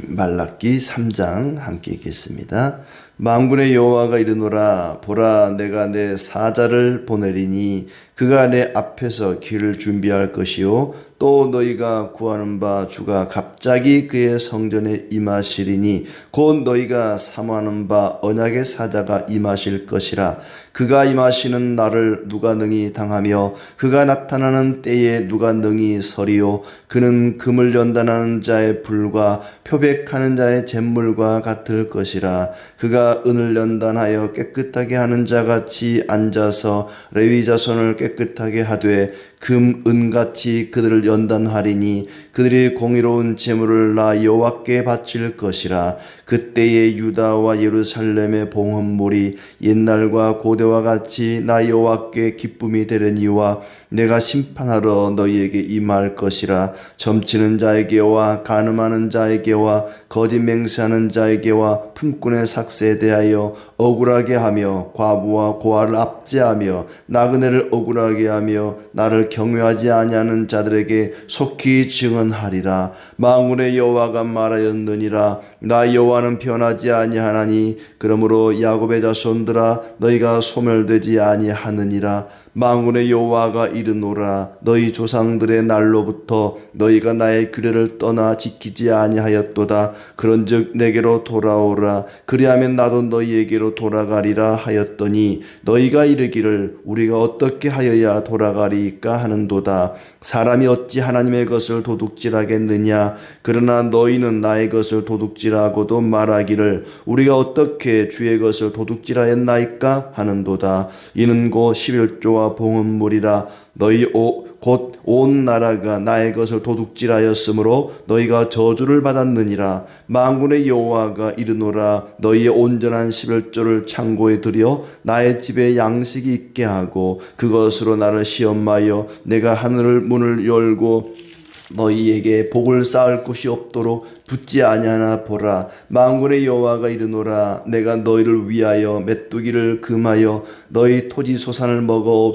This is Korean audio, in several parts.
말라기 3장 함께 읽겠습니다. 만군의 여호와가 이르노라, 보라, 내가 내 사자를 보내리니 그가 내 앞에서 길을 준비할 것이요 또 너희가 구하는 바 주가 갑자기 그의 성전에 임하시리니 곧 너희가 사모하는 바 언약의 사자가 임하실 것이라. 그가 임하시는 날을 누가 능히 당하며 그가 나타나는 때에 누가 능히 서리요. 그는 금을 연단하는 자의 불과 표백하는 자의 잿물과 같을 것이라. 그가 은을 연단하여 깨끗하게 하는 자같이 앉아서 레위 자손을 깨끗하게 하되 금, 은같이 그들을 연단하리니 그들이 공의로운 제물을 나 여호와께 바칠 것이라. 그때에 유다와 예루살렘의 봉헌물이 옛날과 고대와 같이 나 여호와께 기쁨이 되려니와 내가 심판하러 너희에게 임할 것이라. 점치는 자에게와 간음하는 자에게와 거짓 맹세하는 자에게와 품꾼의 삭세에 대하여 억울하게 하며 과부와 고아를 압제하며 나그네를 억울하게 하며 나를 경외하지 아니하는 자들에게 속히 증언하리라. 만군의 여호와가 말하였느니라. 나 여호와는 변하지 아니하나니 그러므로 야곱의 자손들아 너희가 소멸되지 아니하느니라. 만군의 여호와가 이르노라, 너희 조상들의 날로부터 너희가 나의 규례를 떠나 지키지 아니하였도다. 그런즉 내게로 돌아오라. 그리하면 나도 너희에게로 돌아가리라 하였더니 너희가 이르기를 우리가 어떻게 하여야 돌아가리까 하는도다. 사람이 어찌 하나님의 것을 도둑질하겠느냐. 그러나 너희는 나의 것을 도둑질하고도 말하기를 우리가 어떻게 주의 것을 도둑질하였나이까 하는도다. 이는 곧 11조와 봉헌물이라. 너희 곧 온 나라가 나의 것을 도둑질하였으므로 너희가 저주를 받았느니라. 만군의 여호와가 이르노라, 너희의 온전한 11조를 창고에 들여 나의 집에 양식이 있게 하고 그것으로 나를 시험하여 내가 하늘 문을 열고 너희에게 복을 쌓을 곳이 없도록 붙지 아니하나 보라. 만군의 여호와가 이르노라, 내가 너희를 위하여 메뚜기를 금하여 너희 토지 소산을 먹어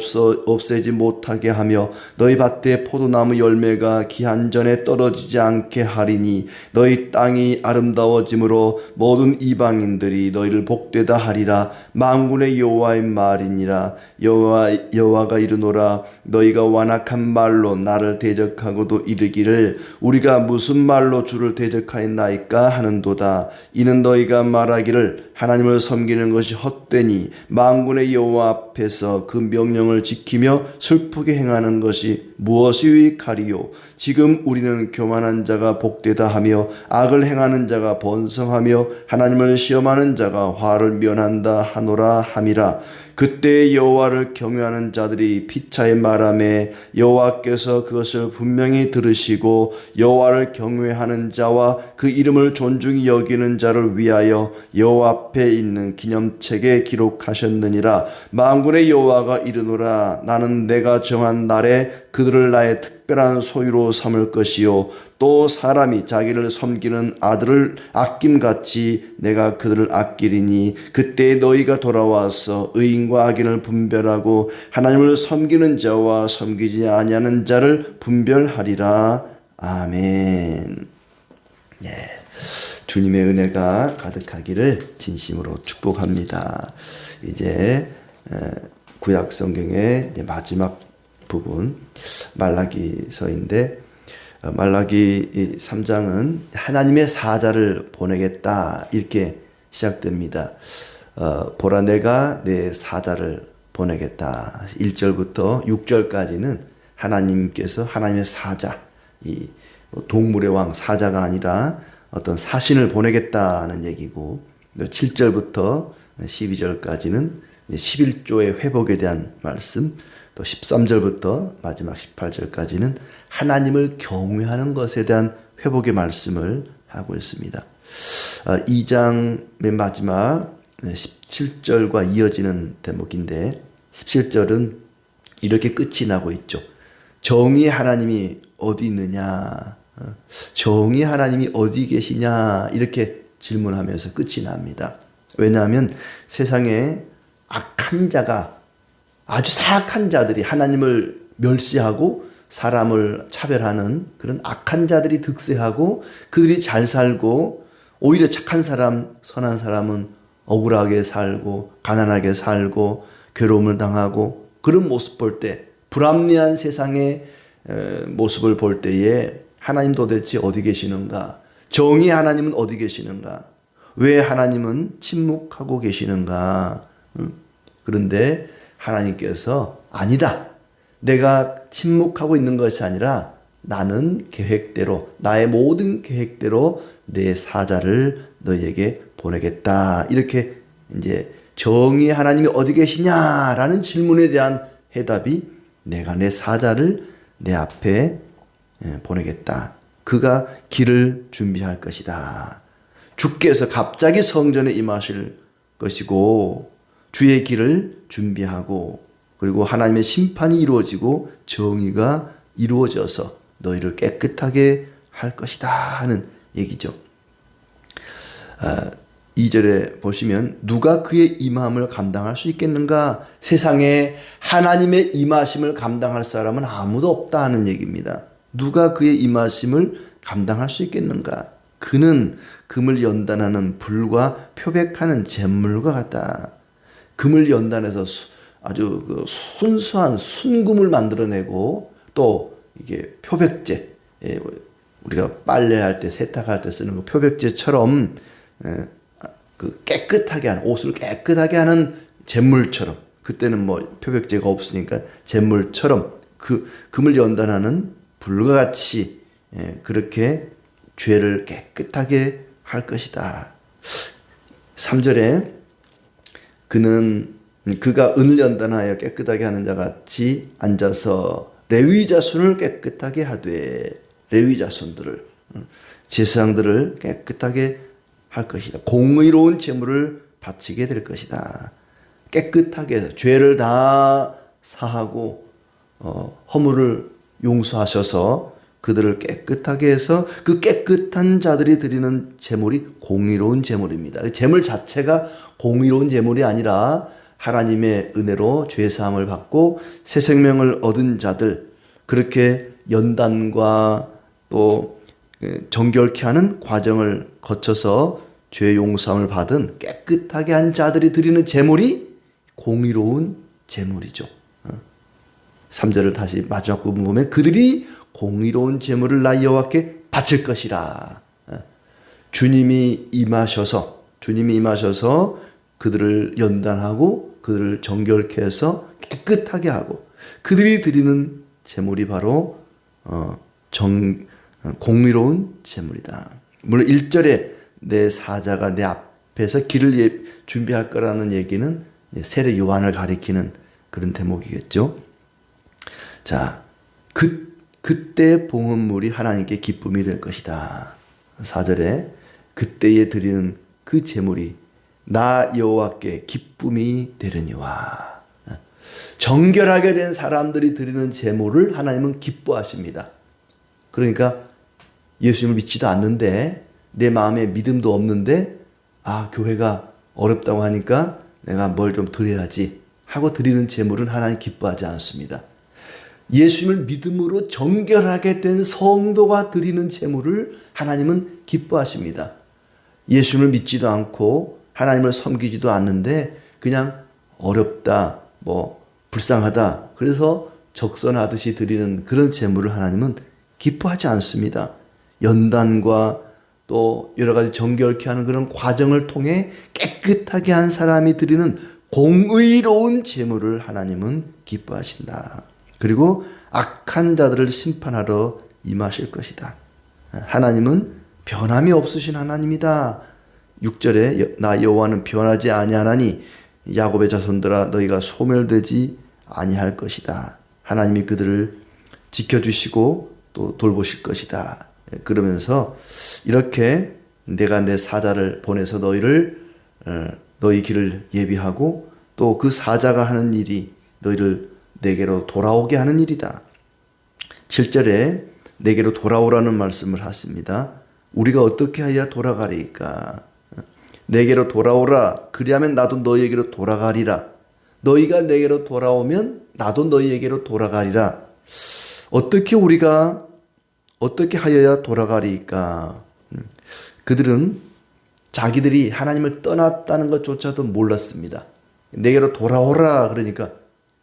없애지 못하게 하며 너희 밭에 포도나무 열매가 기한 전에 떨어지지 않게 하리니 너희 땅이 아름다워짐으로 모든 이방인들이 너희를 복되다 하리라. 만군의 여호와의 말이니라. 여호와가 이르노라, 너희가 완악한 말로 나를 대적하고도 이르기를 우리가 무슨 말로 주를 대적하였나이까 하는도다. 이는 너희가 말하기를 하나님을 섬기는 것이 헛되니 만군의 여호와 앞에서 그 명령을 지키며 슬프게 행하는 것이 무엇이 유익하리요. 지금 우리는 교만한 자가 복되다 하며 악을 행하는 자가 번성하며 하나님을 시험하는 자가 화를 면한다 하노라 함이라. 그때 여호와를 경외하는 자들이 피차에 말하매 여호와께서 그것을 분명히 들으시고 여호와를 경외하는 자와 그 이름을 존중히 여기는 자를 위하여 여호와 앞에 있는 기념책에 기록하셨느니라. 만군의 여호와가 이르노라, 나는 내가 정한 날에 그들을 나의 특별한 소유로 삼을 것이요 또 사람이 자기를 섬기는 아들을 아낌같이 내가 그들을 아끼리니 그때 너희가 돌아와서 의인과 악인을 분별하고 하나님을 섬기는 자와 섬기지 아니하는 자를 분별하리라. 아멘. 네, 주님의 은혜가 가득하기를 진심으로 축복합니다. 이제 구약 성경의 마지막 부분 말라기서인데 말라기 3장은 하나님의 사자를 보내겠다 이렇게 시작됩니다. 보라, 내가 내 사자를 보내겠다. 1절부터 6절까지는 하나님께서 하나님의 사자, 이 동물의 왕 사자가 아니라 어떤 사신을 보내겠다는 얘기고, 7절부터 12절까지는 11조의 회복에 대한 말씀, 또 13절부터 마지막 18절까지는 하나님을 경외하는 것에 대한 회복의 말씀을 하고 있습니다. 2장 맨 마지막 17절과 이어지는 대목인데 17절은 이렇게 끝이 나고 있죠. 정의의 하나님이 어디 있느냐, 정의의 하나님이 어디 계시냐 이렇게 질문하면서 끝이 납니다. 왜냐하면 세상에 악한 자가, 아주 사악한 자들이 하나님을 멸시하고 사람을 차별하는 그런 악한 자들이 득세하고 그들이 잘 살고 오히려 착한 사람, 선한 사람은 억울하게 살고 가난하게 살고 괴로움을 당하고 그런 모습 볼 때 불합리한 세상의 모습을 볼 때에 하나님 도대체 어디 계시는가? 정의의 하나님은 어디 계시는가? 왜 하나님은 침묵하고 계시는가? 그런데 하나님께서 아니다. 내가 침묵하고 있는 것이 아니라 나는 계획대로 나의 모든 계획대로 내 사자를 너희에게 보내겠다. 이렇게 이제 정의의 하나님이 어디 계시냐라는 질문에 대한 해답이 내가 내 사자를 내 앞에 보내겠다. 그가 길을 준비할 것이다. 주께서 갑자기 성전에 임하실 것이고 주의 길을 준비하고 그리고 하나님의 심판이 이루어지고 정의가 이루어져서 너희를 깨끗하게 할 것이다 하는 얘기죠. 2절에 보시면 누가 그의 임함을 감당할 수 있겠는가? 세상에 하나님의 임하심을 감당할 사람은 아무도 없다 하는 얘기입니다. 누가 그의 임하심을 감당할 수 있겠는가? 그는 금을 연단하는 불과 표백하는 잿물과 같다. 금을 연단해서 아주 그 순수한 순금을 만들어내고 또 이게 표백제, 우리가 빨래할 때 세탁할 때 쓰는 그 표백제처럼 그 깨끗하게 하는 옷을 깨끗하게 하는 잿물처럼 그때는 뭐 표백제가 없으니까 잿물처럼 그 금을 연단하는 불과 같이 그렇게 죄를 깨끗하게 할 것이다. 3절에 그가 은을 연단하여 깨끗하게 하는 자 같이 앉아서 레위 자손을 깨끗하게 하되 레위 자손들을 제사장들을 깨끗하게 할 것이다. 공의로운 제물을 바치게 될 것이다. 깨끗하게 해서 죄를 다 사하고 허물을 용서하셔서 그들을 깨끗하게 해서 그 깨끗한 자들이 드리는 제물이 공의로운 제물입니다. 제물 자체가 공의로운 제물이 아니라 하나님의 은혜로 죄사함을 받고 새 생명을 얻은 자들, 그렇게 연단과 또 정결케 하는 과정을 거쳐서 죄 용서함을 받은 깨끗하게 한 자들이 드리는 제물이 공의로운 제물이죠. 3절을 다시 마지막 부분 보면 그들이 공의로운 제물을 나 여호와께 바칠 것이라. 주님이 임하셔서 그들을 연단하고 그들을 정결케 해서 깨끗하게 하고 그들이 드리는 제물이 바로 공의로운 제물이다. 물론 1절에 내 사자가 내 앞에서 길을 준비할 거라는 얘기는 세례 요한을 가리키는 그런 대목이겠죠. 자, 그때 봉헌물이 하나님께 기쁨이 될 것이다. 4절에 그때에 드리는 그 제물이 나 여호와께 기쁨이 되려니와. 정결하게 된 사람들이 드리는 제물을 하나님은 기뻐하십니다. 그러니까 예수님을 믿지도 않는데 내 마음에 믿음도 없는데 교회가 어렵다고 하니까 내가 뭘 좀 드려야지 하고 드리는 제물은 하나님 기뻐하지 않습니다. 예수님을 믿음으로 정결하게 된 성도가 드리는 제물을 하나님은 기뻐하십니다. 예수님을 믿지도 않고 하나님을 섬기지도 않는데 그냥 어렵다, 불쌍하다, 그래서 적선하듯이 드리는 그런 제물을 하나님은 기뻐하지 않습니다. 연단과 또 여러 가지 정결케 하는 그런 과정을 통해 깨끗하게 한 사람이 드리는 공의로운 제물을 하나님은 기뻐하신다. 그리고 악한 자들을 심판하러 임하실 것이다. 하나님은 변함이 없으신 하나님이다. 6절에 나 여호와는 변하지 아니하나니 야곱의 자손들아 너희가 소멸되지 아니할 것이다. 하나님이 그들을 지켜주시고 또 돌보실 것이다. 그러면서 이렇게 내가 내 사자를 보내서 너희 길을 예비하고 또 그 사자가 하는 일이 너희를 내게로 돌아오게 하는 일이다. 7절에 내게로 돌아오라는 말씀을 하십니다. 우리가 어떻게 해야 돌아가리까? 내게로 돌아오라. 그리하면 나도 너희에게로 돌아가리라. 너희가 내게로 돌아오면 나도 너희에게로 돌아가리라. 어떻게 하여야 돌아가리까? 그들은 자기들이 하나님을 떠났다는 것조차도 몰랐습니다. 내게로 돌아오라 그러니까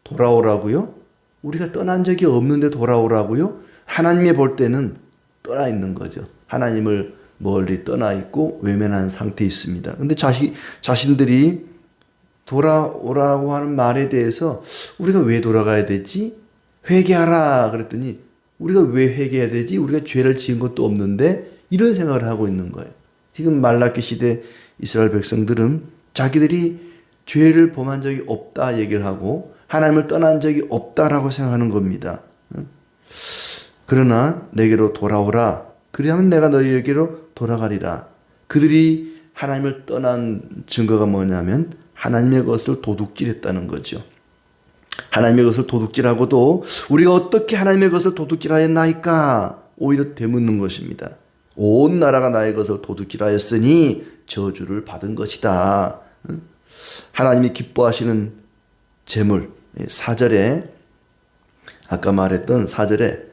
돌아오라고요? 우리가 떠난 적이 없는데 돌아오라고요? 하나님이 볼 때는 떠나 있는 거죠. 하나님을 멀리 떠나 있고 외면한 상태에 있습니다. 근데 자신들이 돌아오라고 하는 말에 대해서 우리가 왜 돌아가야 되지? 회개하라 그랬더니 우리가 왜 회개해야 되지? 우리가 죄를 지은 것도 없는데 이런 생각을 하고 있는 거예요. 지금 말라기 시대 이스라엘 백성들은 자기들이 죄를 범한 적이 없다 얘기를 하고 하나님을 떠난 적이 없다라고 생각하는 겁니다. 그러나 내게로 돌아오라. 그리하면 내가 너희에게로 돌아가리라. 그들이 하나님을 떠난 증거가 뭐냐면 하나님의 것을 도둑질했다는 거죠. 하나님의 것을 도둑질하고도 우리가 어떻게 하나님의 것을 도둑질하였나이까? 오히려 되묻는 것입니다. 온 나라가 나의 것을 도둑질하였으니 저주를 받은 것이다. 하나님이 기뻐하시는 제물 4절에 아까 말했던 4절에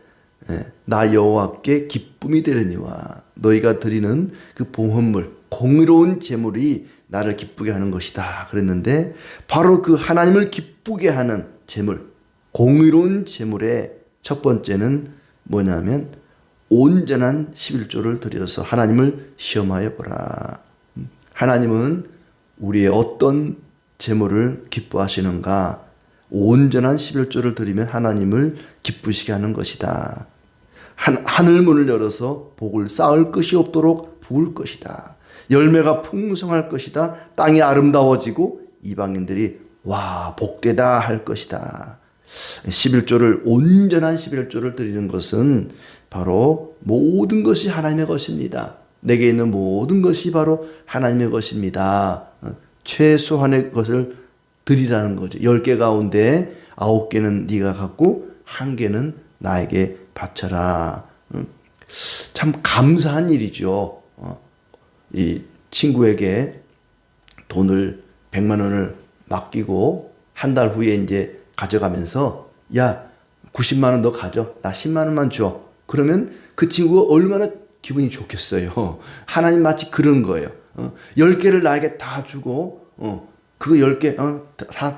나 여호와께 기쁨이 되려니와 너희가 드리는 그 봉헌물 공의로운 제물이 나를 기쁘게 하는 것이다 그랬는데 바로 그 하나님을 기쁘게 하는 제물 공의로운 제물의 첫 번째는 뭐냐면 온전한 11조를 드려서 하나님을 시험하여 보라. 하나님은 우리의 어떤 제물을 기뻐하시는가? 온전한 11조를 드리면 하나님을 기쁘시게 하는 것이다. 하늘문을 열어서 복을 쌓을 것이 없도록 부을 것이다. 열매가 풍성할 것이다. 땅이 아름다워지고 이방인들이 와 복되다 할 것이다. 11조를 온전한 11조를 드리는 것은 바로 모든 것이 하나님의 것입니다. 내게 있는 모든 것이 바로 하나님의 것입니다. 최소한의 것을 드리라는 거죠. 10개 가운데 9개는 네가 갖고 1개는 나에게 바쳐라. 참 감사한 일이죠. 이 친구에게 돈을 100만 원을 맡기고 한 달 후에 이제 가져가면서 야 90만 원 너 가져. 나 10만 원만 줘. 그러면 그 친구가 얼마나 기분이 좋겠어요. 하나님 마치 그런 거예요. 10개를 나에게 다 주고 그거 10개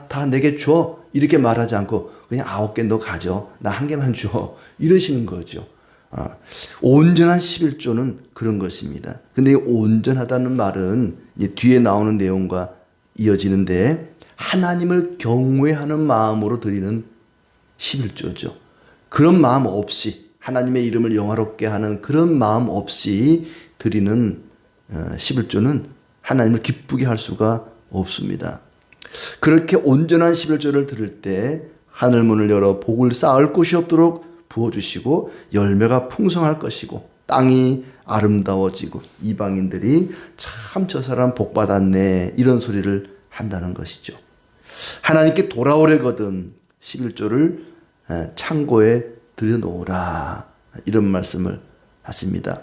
다 내게 줘. 이렇게 말하지 않고 그냥 9개 너 가져. 나 1개만 줘. 이러시는 거죠. 온전한 11조는 그런 것입니다. 근데 이 온전하다는 말은 이제 뒤에 나오는 내용과 이어지는데 하나님을 경외하는 마음으로 드리는 11조죠. 그런 마음 없이 하나님의 이름을 영화롭게 하는 그런 마음 없이 드리는 11조는 하나님을 기쁘게 할 수가 없습니다. 그렇게 온전한 11조를 드릴 때 하늘문을 열어 복을 쌓을 곳이 없도록 부어주시고 열매가 풍성할 것이고 땅이 아름다워지고 이방인들이 참 저 사람 복 받았네 이런 소리를 한다는 것이죠. 하나님께 돌아오려거든 11조를 창고에 들여놓으라 이런 말씀을 하십니다.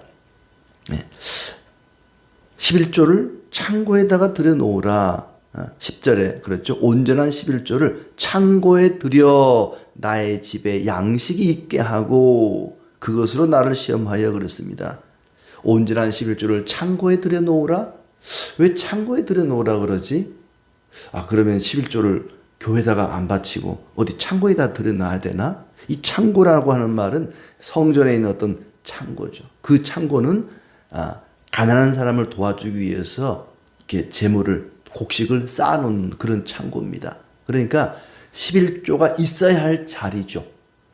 11조를 창고에다가 들여놓으라 10절에 그렇죠. 온전한 11조를 창고에 들여 나의 집에 양식이 있게 하고 그것으로 나를 시험하여 그랬습니다. 온전한 11조를 창고에 들여놓으라? 왜 창고에 들여놓으라 그러지? 그러면 11조를 교회에다가 안 바치고 어디 창고에다 들여놔야 되나? 이 창고라고 하는 말은 성전에 있는 어떤 창고죠. 그 창고는 가난한 사람을 도와주기 위해서 이렇게 재물을 곡식을 쌓아놓은 그런 창고입니다. 그러니까 11조가 있어야 할 자리죠.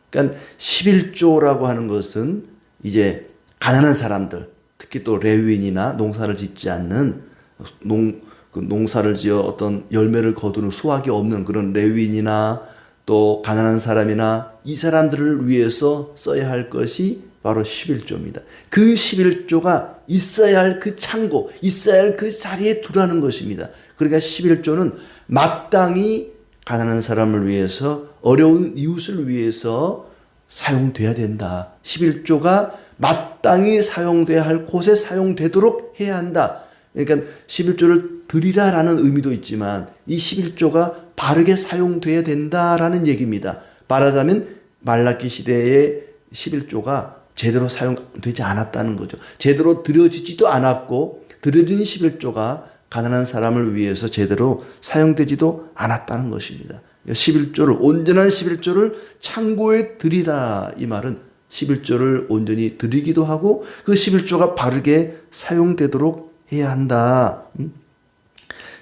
그러니까 11조라고 하는 것은 이제 가난한 사람들, 특히 또 레위인이나 농사를 짓지 않는 농사를 지어 어떤 열매를 거두는 수확이 없는 그런 레위인이나 또 가난한 사람이나 이 사람들을 위해서 써야 할 것이 바로 11조입니다. 그 11조가 있어야 할 그 창고, 있어야 할 그 자리에 두라는 것입니다. 그러니까 11조는 마땅히 가난한 사람을 위해서 어려운 이웃을 위해서 사용돼야 된다. 11조가 마땅히 사용돼야 할 곳에 사용되도록 해야 한다. 그러니까 11조를 드리라라는 의미도 있지만 이 11조가 바르게 사용돼야 된다라는 얘기입니다. 말하자면 말라기 시대에 11조가 제대로 사용되지 않았다는 거죠. 제대로 드려지지도 않았고 드려진 11조가 가난한 사람을 위해서 제대로 사용되지도 않았다는 것입니다. 11조를 온전한 11조를 창고에 드리라, 이 말은 11조를 온전히 드리기도 하고 그 11조가 바르게 사용되도록 해야 한다.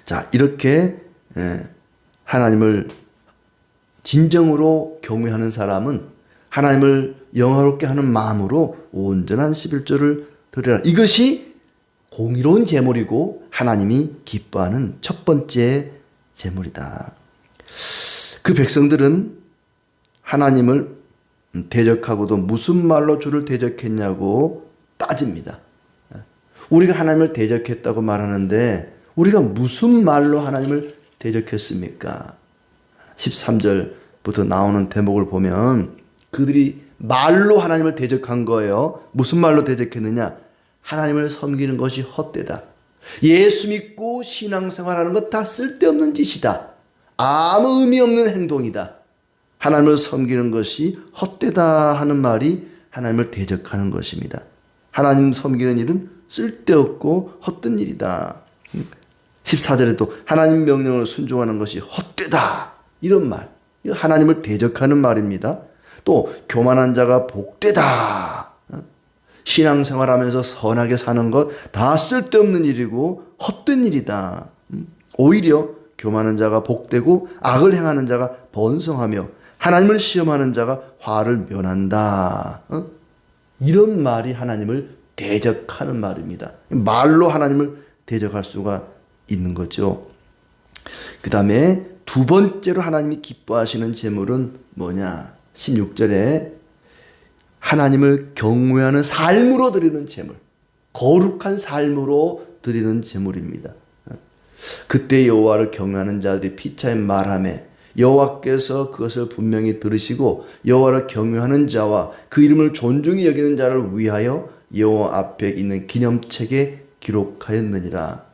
자, 이렇게 하나님을 진정으로 경외하는 사람은 하나님을 영화롭게 하는 마음으로 온전한 11조를 드리라. 이것이 공의로운 제물이고 하나님이 기뻐하는 첫 번째 제물이다. 그 백성들은 하나님을 대적하고도 무슨 말로 주를 대적했냐고 따집니다. 우리가 하나님을 대적했다고 말하는데 우리가 무슨 말로 하나님을 대적했습니까? 13절부터 나오는 대목을 보면 그들이 말로 하나님을 대적한 거예요. 무슨 말로 대적했느냐? 하나님을 섬기는 것이 헛되다. 예수 믿고 신앙생활하는 것 다 쓸데없는 짓이다. 아무 의미 없는 행동이다. 하나님을 섬기는 것이 헛되다 하는 말이 하나님을 대적하는 것입니다. 하나님 섬기는 일은 쓸데없고 헛된 일이다. 14절에도 하나님 명령을 순종하는 것이 헛되다. 이런 말. 하나님을 대적하는 말입니다. 또 교만한 자가 복되다. 신앙생활하면서 선하게 사는 것 다 쓸데없는 일이고 헛된 일이다. 오히려 교만한 자가 복되고 악을 행하는 자가 번성하며 하나님을 시험하는 자가 화를 면한다. 이런 말이 하나님을 대적하는 말입니다. 말로 하나님을 대적할 수가 있는 거죠. 그 다음에 두 번째로 하나님이 기뻐하시는 제물은 뭐냐? 16절에 하나님을 경외하는 삶으로 드리는 제물, 거룩한 삶으로 드리는 제물입니다. 그때 여호와를 경외하는 자들이 피차에 말하며 여호와께서 그것을 분명히 들으시고 여호와를 경외하는 자와 그 이름을 존중히 여기는 자를 위하여 여호와 앞에 있는 기념책에 기록하였느니라.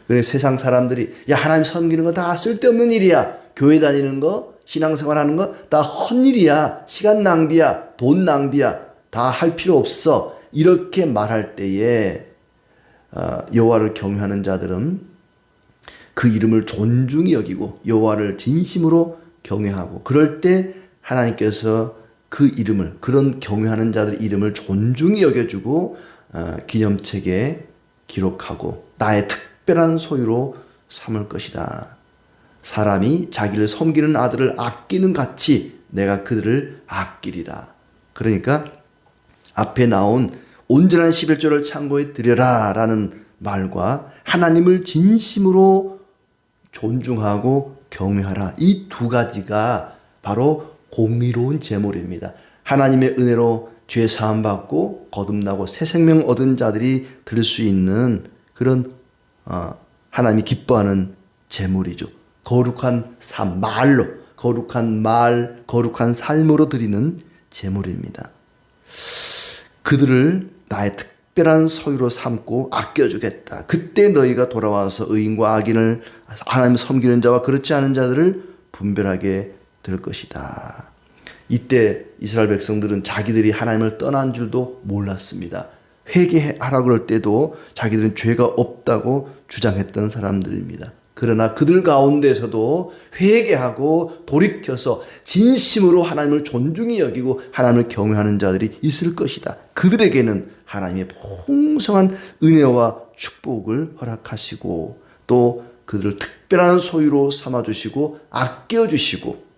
그래 세상 사람들이 야 하나님 섬기는 거 다 쓸데없는 일이야. 교회 다니는 거 신앙생활하는 거 다 헛일이야. 시간 낭비야. 돈 낭비야. 다 할 필요 없어. 이렇게 말할 때에 여호와를 경외하는 자들은 그 이름을 존중히 여기고 여호와를 진심으로 경외하고 그럴 때 하나님께서 그 이름을 그런 경외하는 자들의 이름을 존중히 여겨주고 기념책에 기록하고 나의 특별한 소유로 삼을 것이다. 사람이 자기를 섬기는 아들을 아끼는 같이 내가 그들을 아끼리라. 그러니까 앞에 나온 온전한 11조를 창고에 드려라 라는 말과 하나님을 진심으로 존중하고 경외하라. 이 두 가지가 바로 공의로운 제물입니다. 하나님의 은혜로 죄 사함 받고 거듭나고 새 생명 얻은 자들이 드릴 수 있는 그런 하나님이 기뻐하는 제물이죠. 거룩한 삶, 말로 거룩한 말, 거룩한 삶으로 드리는 제물입니다. 그들을 나의 특별한 소유로 삼고 아껴주겠다. 그때 너희가 돌아와서 의인과 악인을 하나님 섬기는 자와 그렇지 않은 자들을 분별하게 될 것이다. 이때 이스라엘 백성들은 자기들이 하나님을 떠난 줄도 몰랐습니다. 회개하라 그럴 때도 자기들은 죄가 없다고 주장했던 사람들입니다. 그러나 그들 가운데서도 회개하고 돌이켜서 진심으로 하나님을 존중히 여기고 하나님을 경외하는 자들이 있을 것이다. 그들에게는 하나님의 풍성한 은혜와 축복을 허락하시고 또 그들을 특별한 소유로 삼아주시고 아껴주시고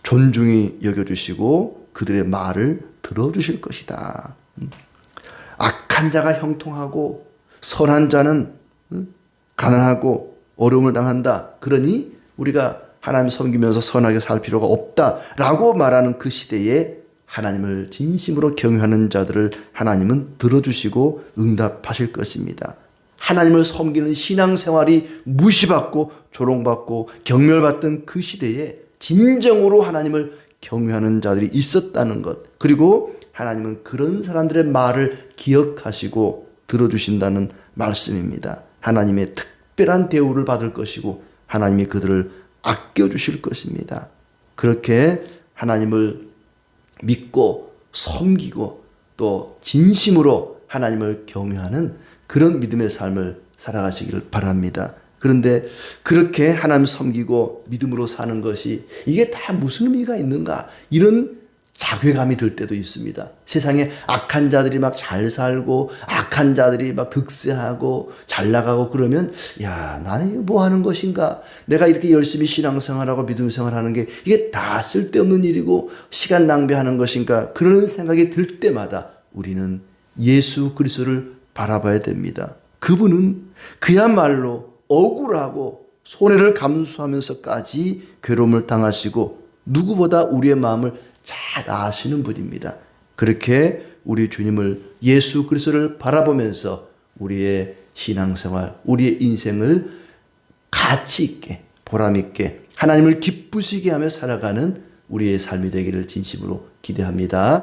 존중히 여겨주시고 그들의 말을 들어주실 것이다. 악한 자가 형통하고 선한 자는 가난하고 어려움을 당한다. 그러니 우리가 하나님 섬기면서 선하게 살 필요가 없다라고 말하는 그 시대에 하나님을 진심으로 경외하는 자들을 하나님은 들어주시고 응답하실 것입니다. 하나님을 섬기는 신앙생활이 무시받고 조롱받고 경멸받던 그 시대에 진정으로 하나님을 경외하는 자들이 있었다는 것, 그리고 하나님은 그런 사람들의 말을 기억하시고 들어주신다는 말씀입니다. 하나님의 특별한 대우를 받을 것이고 하나님이 그들을 아껴주실 것입니다. 그렇게 하나님을 믿고 섬기고 또 진심으로 하나님을 경외하는 그런 믿음의 삶을 살아가시기를 바랍니다. 그런데 그렇게 하나님 섬기고 믿음으로 사는 것이 이게 다 무슨 의미가 있는가, 이런 자괴감이 들 때도 있습니다. 세상에 악한 자들이 막 잘 살고 악한 자들이 막 득세하고 잘 나가고 그러면 야, 나는 이거 뭐 하는 것인가, 내가 이렇게 열심히 신앙생활하고 믿음생활하는 게 이게 다 쓸데없는 일이고 시간 낭비하는 것인가, 그런 생각이 들 때마다 우리는 예수 그리스도를 바라봐야 됩니다. 그분은 그야말로 억울하고 손해를 감수하면서까지 괴로움을 당하시고 누구보다 우리의 마음을 잘 아시는 분입니다. 그렇게 우리 주님을, 예수 그리스도를 바라보면서 우리의 신앙생활, 우리의 인생을 가치 있게 보람 있게 하나님을 기쁘시게 하며 살아가는 우리의 삶이 되기를 진심으로 기대합니다.